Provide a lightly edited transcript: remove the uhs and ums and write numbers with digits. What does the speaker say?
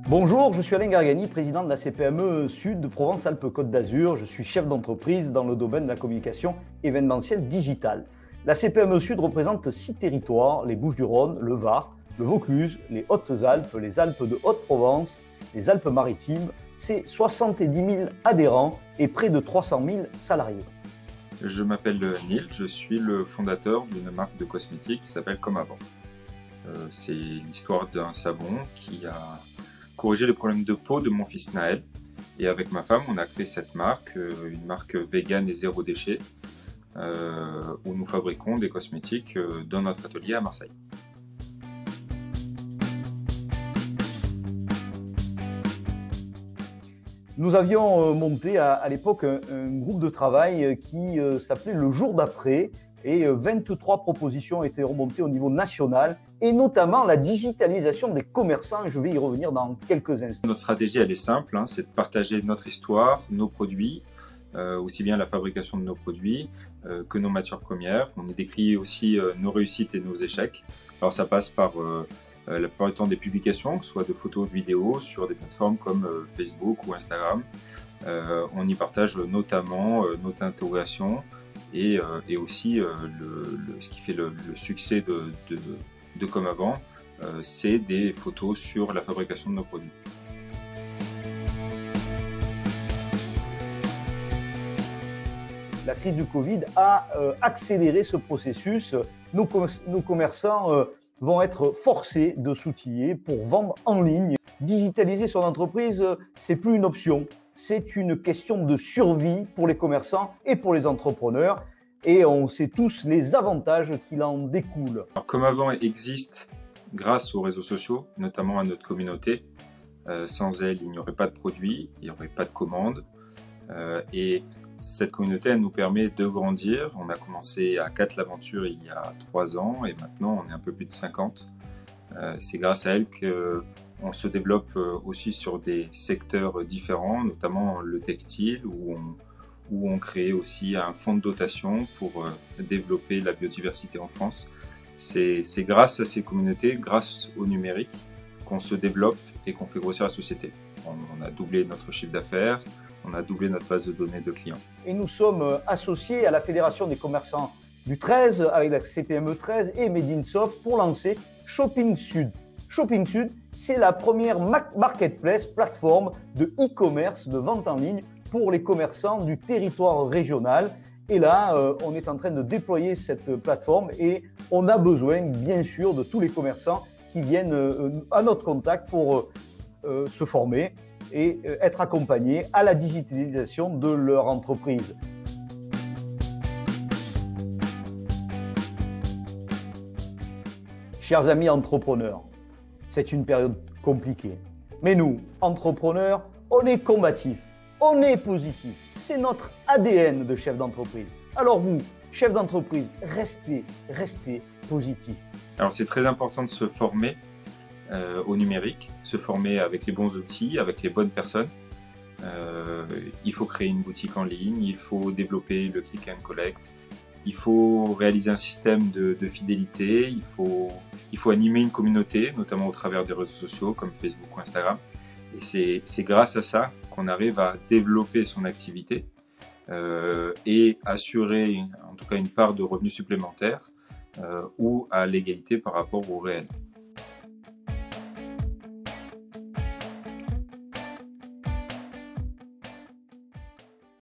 Bonjour, je suis Alain Gargani, président de la CPME Sud de Provence-Alpes-Côte d'Azur. Je suis chef d'entreprise dans le domaine de la communication événementielle digitale. La CPME Sud représente 6 territoires, les Bouches-du-Rhône, le Var, le Vaucluse, les Hautes-Alpes, les Alpes de Haute-Provence, les Alpes-Maritimes. C'est 70 000 adhérents et près de 300 000 salariés. Je m'appelle Neil, je suis le fondateur d'une marque de cosmétiques qui s'appelle Comme Avant. C'est l'histoire d'un savon qui a corrigé les problèmes de peau de mon fils Naël. Et avec ma femme, on a créé cette marque, une marque vegan et zéro déchet, où nous fabriquons des cosmétiques dans notre atelier à Marseille. Nous avions monté à l'époque un groupe de travail qui s'appelait le jour d'après et 23 propositions étaient remontées au niveau national et notamment la digitalisation des commerçants. Je vais y revenir dans quelques instants. Notre stratégie, elle est simple, c'est de partager notre histoire, nos produits, aussi bien la fabrication de nos produits que nos matières premières. On y décrit aussi nos réussites et nos échecs. Alors ça passe par la plupart du temps des publications, que ce soit de photos, de vidéos, sur des plateformes comme Facebook ou Instagram. On y partage notamment notre interrogation et aussi ce qui fait le succès de Comme Avant, c'est des photos sur la fabrication de nos produits. La crise du Covid a accéléré ce processus. Nos commerçants vont être forcés de s'outiller pour vendre en ligne. Digitaliser son entreprise, c'est plus une option, c'est une question de survie pour les commerçants et pour les entrepreneurs. Et on sait tous les avantages qu'il en découle. Alors, Comme Avant existe grâce aux réseaux sociaux, notamment à notre communauté. Sans elle, il n'y aurait pas de produits, il n'y aurait pas de commandes. Et cette communauté, elle nous permet de grandir. On a commencé à 4 l'aventure il y a 3 ans et maintenant on est un peu plus de 50. C'est grâce à elle qu'on se développe aussi sur des secteurs différents, notamment le textile, où on crée aussi un fonds de dotation pour développer la biodiversité en France. C'est grâce à ces communautés, grâce au numérique, qu'on se développe et qu'on fait grossir la société. On a doublé notre chiffre d'affaires, on a doublé notre base de données de clients. Et nous sommes associés à la Fédération des commerçants du 13 avec la CPME 13 et Made in Soft pour lancer Shopping Sud. Shopping Sud, c'est la première marketplace, plateforme de e-commerce, de vente en ligne pour les commerçants du territoire régional. Et là, on est en train de déployer cette plateforme et on a besoin, bien sûr, de tous les commerçants qui viennent à notre contact pour se former et être accompagnés à la digitalisation de leur entreprise. Chers amis entrepreneurs, c'est une période compliquée. Mais nous, entrepreneurs, on est combatifs. On est positif, c'est notre ADN de chef d'entreprise. Alors vous, chef d'entreprise, restez positif. Alors c'est très important de se former au numérique, se former avec les bons outils, avec les bonnes personnes. Il faut créer une boutique en ligne, il faut développer le click and collect, il faut réaliser un système de fidélité, il faut animer une communauté, notamment au travers des réseaux sociaux comme Facebook ou Instagram. Et c'est grâce à ça qu'on arrive à développer son activité et assurer en tout cas une part de revenus supplémentaires ou à l'égalité par rapport au réel.